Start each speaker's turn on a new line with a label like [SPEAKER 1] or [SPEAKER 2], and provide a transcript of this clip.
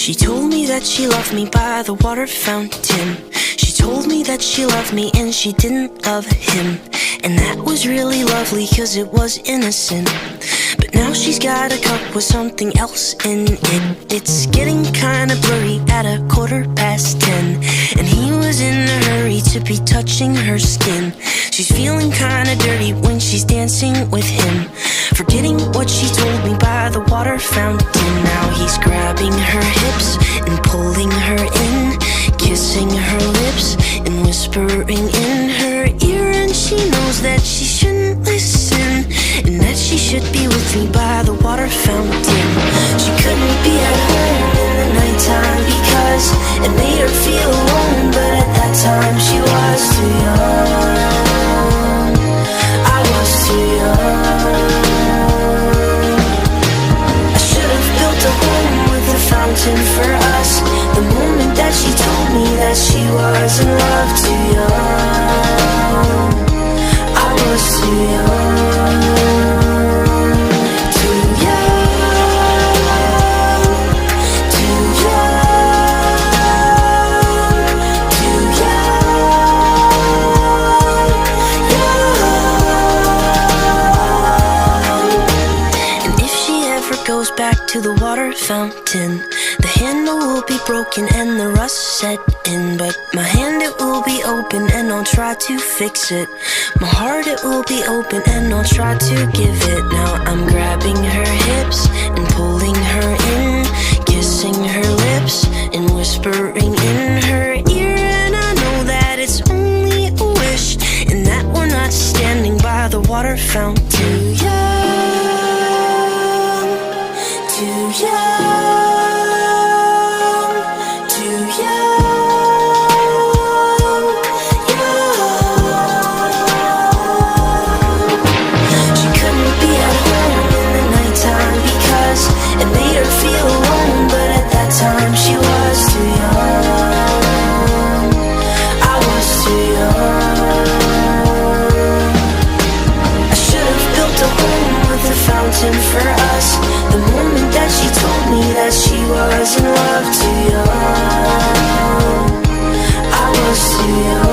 [SPEAKER 1] She told me that she loved me by the water fountain. She told me that she loved me and she didn't love him. And that was really lovely cause it was innocent. But now she's got a cup with something else in it. It's getting kinda blurry at 10:15. And he was in a hurry to be touching her skin. She's feeling kinda dirty when she's dancing with him, forgetting what she told me by the water fountain. Now he's grabbing her hips and pulling her in, kissing her lips and whispering in her ear. And she knows that she shouldn't listen, and that she should be with me by the water fountain. She couldn't be at home in the nighttime because it made her feel alone. But at that time she was too young. I was too young. I should have built a home with a fountain for us. The moment that she told me that she was in love, too young. I was too young. Too young. Too young. Too young. And if she ever goes back to the water fountain, the handle will be broken and the rust set in. But my hand, it will be open and I'll try to fix it. My heart, it will be open and I'll try to give it. Now I'm grabbing her hips and pulling her in, kissing her lips and whispering in her ear. And I know that it's only a wish, and that we're not standing by the water fountain. Too young, too young, too young, young. She couldn't be at home in the nighttime because it made her feel alone. But at that time she was too young. I was too young. I should have built a home with a fountain for us. The moment that she told me that she was in love, too young. I was too young.